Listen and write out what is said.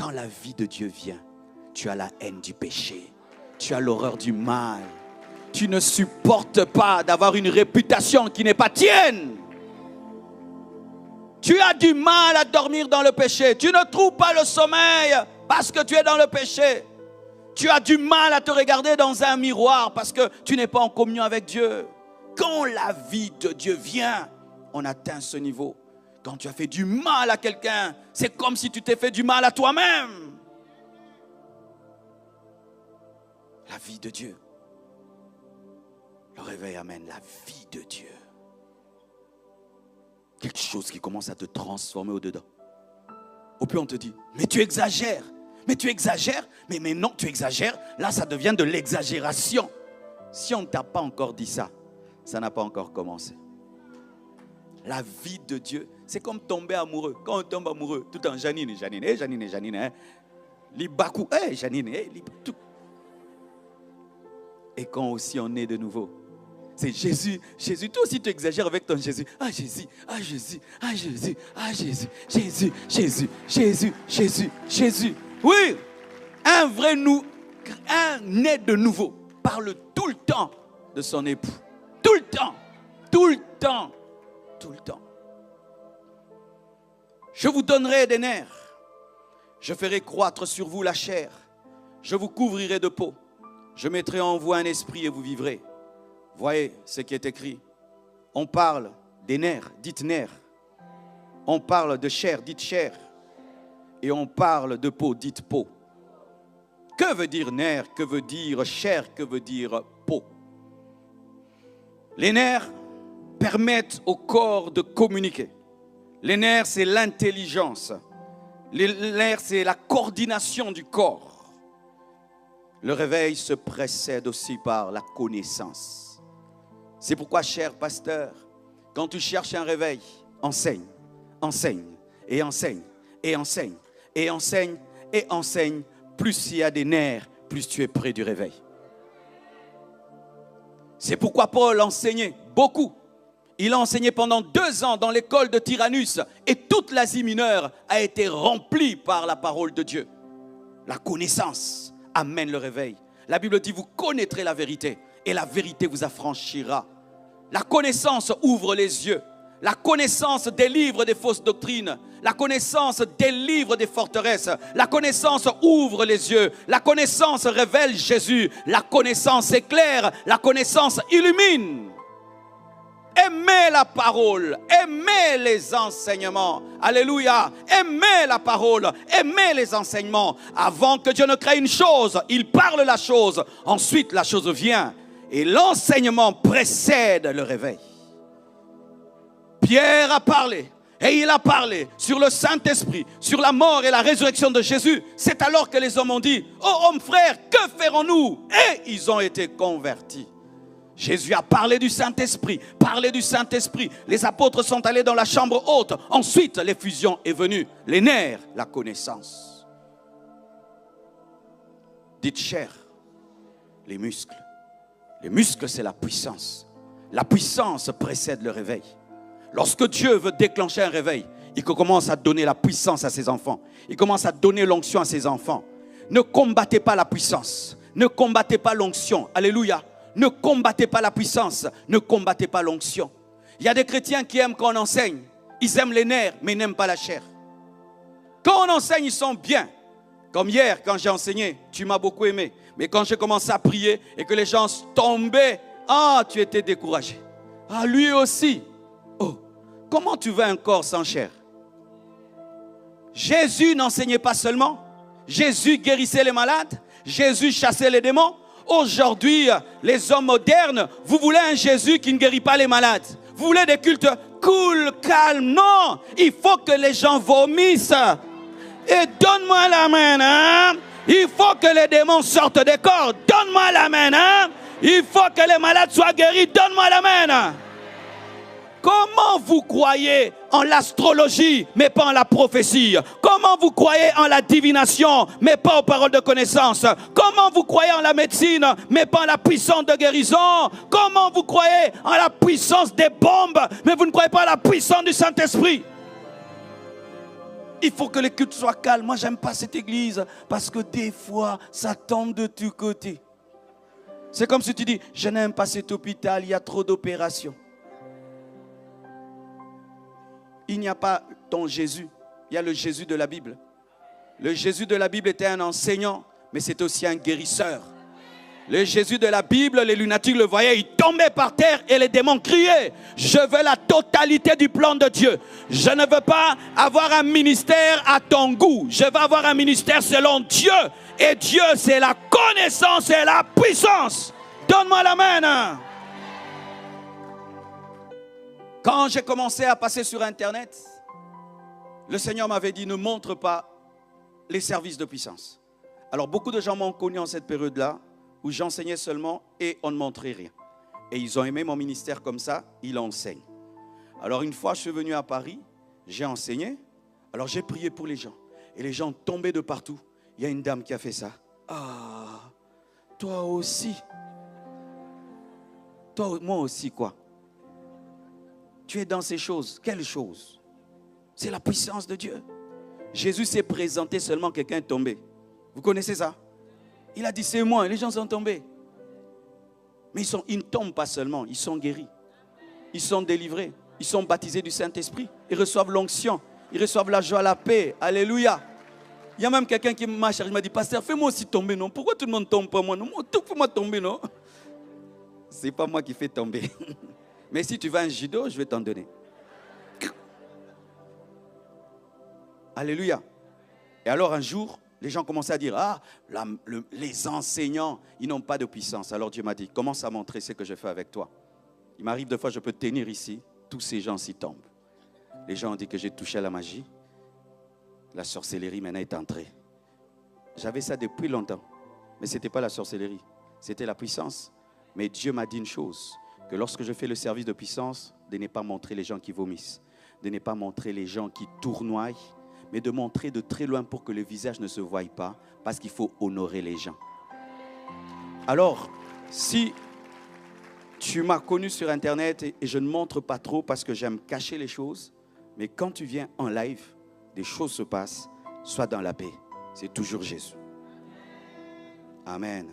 Quand la vie de Dieu vient, tu as la haine du péché. Tu as l'horreur du mal. Tu ne supportes pas d'avoir une réputation qui n'est pas tienne. Tu as du mal à dormir dans le péché. Tu ne trouves pas le sommeil parce que tu es dans le péché. Tu as du mal à te regarder dans un miroir parce que tu n'es pas en communion avec Dieu. Quand la vie de Dieu vient, on atteint ce niveau. Quand tu as fait du mal à quelqu'un, c'est comme si tu t'es fait du mal à toi-même. La vie de Dieu. Le réveil amène la vie de Dieu. Quelque chose qui commence à te transformer au-dedans. Au plus on te dit, mais tu exagères. Mais tu exagères. Mais non, tu exagères. Là, ça devient de l'exagération. Si on ne t'a pas encore dit ça, ça n'a pas encore commencé. La vie de Dieu, c'est comme tomber amoureux. Quand on tombe amoureux, tout en Janine, hein. Libakou, Janine, tout. Et quand aussi on est de nouveau, c'est Jésus. Jésus, toi aussi tu exagères avec ton Jésus. Ah Jésus, ah Jésus, ah Jésus, ah Jésus, Jésus, Jésus, Jésus, Jésus, Jésus. Oui, un né de nouveau parle tout le temps de son époux. Tout le temps, tout le temps, tout le temps. Je vous donnerai des nerfs. Je ferai croître sur vous la chair. Je vous couvrirai de peau. Je mettrai en vous un esprit et vous vivrez. Voyez ce qui est écrit. On parle des nerfs, dites nerfs. On parle de chair, dites chair. Et on parle de peau, dites peau. Que veut dire nerf? Que veut dire chair? Que veut dire peau? Les nerfs permettent au corps de communiquer. Les nerfs, c'est l'intelligence. Les nerfs, c'est la coordination du corps. Le réveil se précède aussi par la connaissance. C'est pourquoi, cher pasteur, quand tu cherches un réveil, enseigne, enseigne, et enseigne, et enseigne, et enseigne, et enseigne. Plus il y a des nerfs, plus tu es près du réveil. C'est pourquoi Paul enseignait beaucoup. Il a enseigné pendant 2 ans dans l'école de Tyrannus et toute l'Asie mineure a été remplie par la parole de Dieu. La connaissance amène le réveil. La Bible dit, vous connaîtrez la vérité et la vérité vous affranchira. La connaissance ouvre les yeux. La connaissance délivre des fausses doctrines. La connaissance délivre des forteresses. La connaissance ouvre les yeux. La connaissance révèle Jésus. La connaissance éclaire. La connaissance illumine. Aimez la parole, aimez les enseignements. Alléluia. Aimez la parole, aimez les enseignements. Avant que Dieu ne crée une chose, il parle la chose. Ensuite, la chose vient. Et l'enseignement précède le réveil. Pierre a parlé. Et il a parlé sur le Saint-Esprit, sur la mort et la résurrection de Jésus. C'est alors que les hommes ont dit, oh homme frère, que ferons-nous? Et ils ont été convertis. Jésus a parlé du Saint-Esprit, parlé du Saint-Esprit. Les apôtres sont allés dans la chambre haute. Ensuite, l'effusion est venue. Les nerfs, la connaissance. Dites chair, les muscles. Les muscles, c'est la puissance. La puissance précède le réveil. Lorsque Dieu veut déclencher un réveil, il commence à donner la puissance à ses enfants. Il commence à donner l'onction à ses enfants. Ne combattez pas la puissance. Ne combattez pas l'onction. Alléluia. Ne combattez pas la puissance, ne combattez pas l'onction. Il y a des chrétiens qui aiment quand on enseigne. Ils aiment les nerfs, mais ils n'aiment pas la chair. Quand on enseigne, ils sont bien. Comme hier, quand j'ai enseigné, tu m'as beaucoup aimé. Mais quand j'ai commencé à prier et que les gens tombaient, tu étais découragé. Lui aussi. Oh, comment tu veux un corps sans chair? Jésus n'enseignait pas seulement. Jésus guérissait les malades. Jésus chassait les démons. Aujourd'hui, les hommes modernes, vous voulez un Jésus qui ne guérit pas les malades. Vous voulez des cultes cool, calmes. Non, il faut que les gens vomissent. Et donne-moi la main, hein? Il faut que les démons sortent des corps. Donne-moi la main, hein? Il faut que les malades soient guéris. Donne-moi la main. Comment vous croyez en l'astrologie, mais pas en la prophétie? Comment vous croyez en la divination, mais pas aux paroles de connaissance? Comment vous croyez en la médecine, mais pas en la puissance de guérison? Comment vous croyez en la puissance des bombes, mais vous ne croyez pas en la puissance du Saint-Esprit? Il faut que les cultes soient calmes. Moi, j'aime pas cette église parce que des fois, ça tombe de tous côtés. C'est comme si tu dis, je n'aime pas cet hôpital, il y a trop d'opérations. Il n'y a pas ton Jésus, il y a le Jésus de la Bible. Le Jésus de la Bible était un enseignant, mais c'est aussi un guérisseur. Le Jésus de la Bible, les lunatiques le voyaient, ils tombaient par terre et les démons criaient. Je veux la totalité du plan de Dieu. Je ne veux pas avoir un ministère à ton goût. Je veux avoir un ministère selon Dieu. Et Dieu, c'est la connaissance et la puissance. Donne-moi l'amen. Quand j'ai commencé à passer sur Internet, le Seigneur m'avait dit, ne montre pas les services de puissance. Alors beaucoup de gens m'ont connu en cette période-là, où j'enseignais seulement et on ne montrait rien. Et ils ont aimé mon ministère comme ça, ils enseignent. Alors une fois, je suis venu à Paris, j'ai enseigné, alors j'ai prié pour les gens. Et les gens tombaient de partout. Il y a une dame qui a fait ça. Ah, toi aussi. Moi aussi quoi? Tu es dans ces choses. Quelles choses? C'est la puissance de Dieu. Jésus s'est présenté seulement, quelqu'un est tombé. Vous connaissez ça? Il a dit c'est moi, et les gens sont tombés. Mais ils ne tombent pas seulement, ils sont guéris. Ils sont délivrés. Ils sont baptisés du Saint-Esprit. Ils reçoivent l'onction. Ils reçoivent la joie, la paix. Alléluia. Il y a même quelqu'un qui m'a chargé, il m'a dit, pasteur, fais-moi aussi tomber, non? Pourquoi tout le monde tombe pas moi? Non, tout fais-moi tomber, non? C'est pas moi qui fais tomber. Mais si tu veux un judo, je vais t'en donner. Alléluia. Et alors un jour, les gens commençaient à dire, ah, les enseignants, ils n'ont pas de puissance. Alors Dieu m'a dit, commence à montrer ce que je fais avec toi. Il m'arrive des fois, je peux tenir ici, tous ces gens s'y tombent. Les gens ont dit que j'ai touché à la magie. La sorcellerie maintenant est entrée. J'avais ça depuis longtemps, mais ce n'était pas la sorcellerie, c'était la puissance. Mais Dieu m'a dit une chose, que lorsque je fais le service de puissance, de ne pas montrer les gens qui vomissent, de ne pas montrer les gens qui tournoient, mais de montrer de très loin pour que le visage ne se voie pas, parce qu'il faut honorer les gens. Alors, si tu m'as connu sur Internet et je ne montre pas trop parce que j'aime cacher les choses, mais quand tu viens en live, des choses se passent, sois dans la paix. C'est toujours Jésus. Amen.